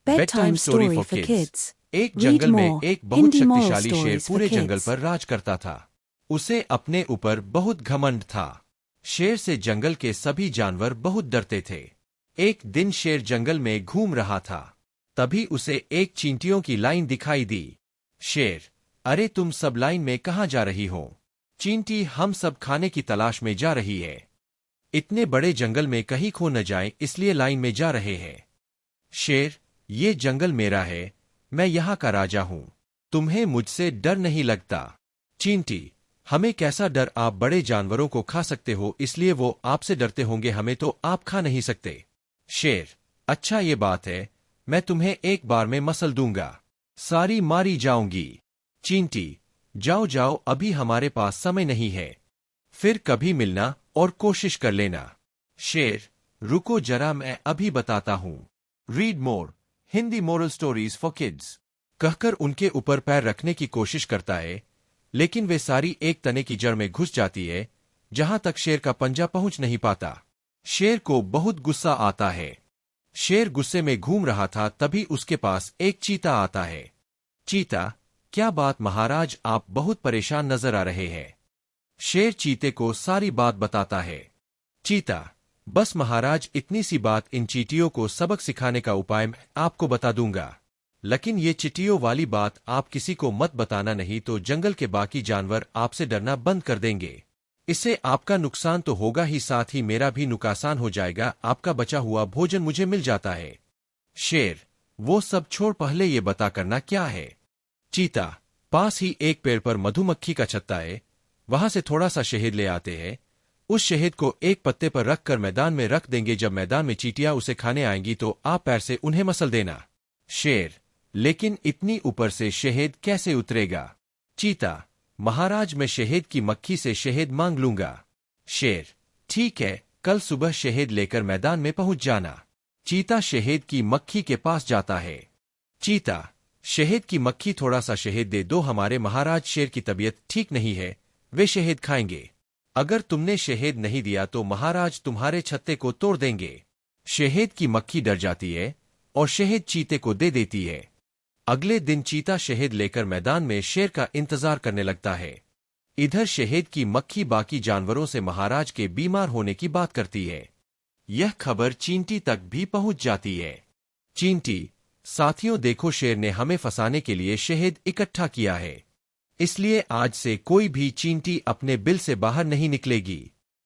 Bedtime story for kids. एक जंगल में एक बहुत शक्तिशाली शेर पूरे जंगल पर राज करता था। उसे अपने ऊपर बहुत घमंड था। शेर से जंगल के सभी जानवर बहुत डरते थे। एक दिन शेर जंगल में घूम रहा था। तभी उसे एक चींटियों की लाइन दिखाई दी। शेर, अरे तुम सब लाइन में कहाँ जा रही हो? चींटी, हम सब खाने की तलाश में जा रही है। इतने बड़े जंगल में कहीं खो न जाए इसलिए लाइन में जा रहे हैं। शेर, ये जंगल मेरा है, मैं यहाँ का राजा हूँ। तुम्हें मुझसे डर नहीं लगता? चींटी, हमें कैसा डर, आप बड़े जानवरों को खा सकते हो इसलिए वो आपसे डरते होंगे, हमें तो आप खा नहीं सकते। शेर, अच्छा ये बात है, मैं तुम्हें एक बार में मसल दूंगा, सारी मारी जाऊंगी। चींटी, जाओ जाओ, अभी हमारे पास समय नहीं है, फिर कभी मिलना और कोशिश कर लेना। शेर, रुको जरा, मैं अभी बताता हूँ। Read more Hindi moral stories for kids कहकर उनके ऊपर पैर रखने की कोशिश करता है, लेकिन वे सारी एक तने की जड़ में घुस जाती है जहां तक शेर का पंजा पहुंच नहीं पाता। शेर को बहुत गुस्सा आता है। शेर गुस्से में घूम रहा था, तभी उसके पास एक चीता आता है। चीता, क्या बात महाराज, आप बहुत परेशान नजर आ रहे हैं। शेर चीते को सारी बात बताता है। चीता, बस महाराज, इतनी सी बात, इन चींटियों को सबक सिखाने का उपाय मैं आपको बता दूंगा, लेकिन ये चींटियों वाली बात आप किसी को मत बताना, नहीं तो जंगल के बाकी जानवर आपसे डरना बंद कर देंगे। इससे आपका नुकसान तो होगा ही, साथ ही मेरा भी नुकसान हो जाएगा, आपका बचा हुआ भोजन मुझे मिल जाता है। शेर, वो सब छोड़, पहले ये बता करना क्या है। चीता, पास ही एक पेड़ पर मधुमक्खी का छत्ता है, वहां से थोड़ा सा शहद ले आते हैं। उस शहद को एक पत्ते पर रखकर मैदान में रख देंगे, जब मैदान में चींटियां उसे खाने आएंगी तो आप पैर से उन्हें मसल देना। शेर, लेकिन इतनी ऊपर से शहद कैसे उतरेगा? चीता, महाराज, मैं शहद की मक्खी से शहद मांग लूंगा। शेर, ठीक है, कल सुबह शहद लेकर मैदान में पहुंच जाना। चीता शहद की मक्खी के पास जाता है। चीता, शहद की मक्खी, थोड़ा सा शहद दे दो, हमारे महाराज शेर की तबीयत ठीक नहीं है, वे शहद खाएंगे। अगर तुमने शहद नहीं दिया तो महाराज तुम्हारे छत्ते को तोड़ देंगे। शहद की मक्खी डर जाती है और शहद चीते को दे देती है। अगले दिन चीता शहद लेकर मैदान में शेर का इंतजार करने लगता है। इधर शहद की मक्खी बाकी जानवरों से महाराज के बीमार होने की बात करती है। यह खबर चींटी तक भी पहुंच जाती है। चींटी, साथियों देखो, शेर ने हमें फंसाने के लिए शहद इकट्ठा किया है, इसलिए आज से कोई भी चींटी अपने बिल से बाहर नहीं निकलेगी।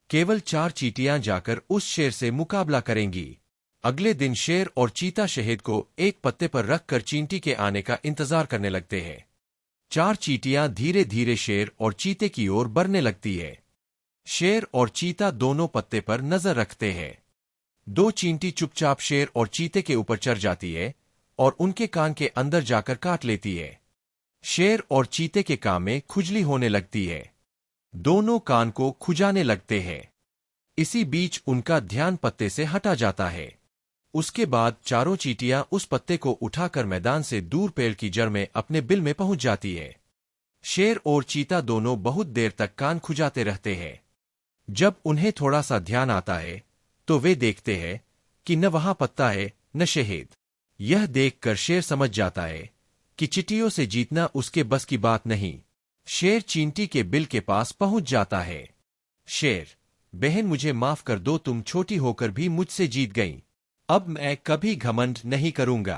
केवल 4 चींटियां जाकर उस शेर से मुकाबला करेंगी। अगले दिन शेर और चीता शहद को एक पत्ते पर रखकर चींटी के आने का इंतजार करने लगते हैं। 4 चींटियां धीरे धीरे शेर और चीते की ओर बढ़ने लगती है। शेर और चीता दोनों पत्ते पर नजर रखते हैं। 2 चींटी चुपचाप शेर और चीते के ऊपर चढ़ जाती है और उनके कान के अंदर जाकर काट लेती है। शेर और चीते के कान में खुजली होने लगती है। दोनों कान को खुजाने लगते हैं। इसी बीच उनका ध्यान पत्ते से हटा जाता है। उसके बाद चारों चींटियां उस पत्ते को उठाकर मैदान से दूर पेड़ की जड़ में अपने बिल में पहुंच जाती है। शेर और चीता दोनों बहुत देर तक कान खुजाते रहते हैं। जब उन्हें थोड़ा सा ध्यान आता है तो वे देखते हैं कि न वहां पत्ता है न शहद। यह देखकर शेर समझ जाता है कि चींटियों से जीतना उसके बस की बात नहीं। शेर चींटी के बिल के पास पहुंच जाता है। शेर, बहन मुझे माफ कर दो, तुम छोटी होकर भी मुझसे जीत गईं। अब मैं कभी घमंड नहीं करूंगा।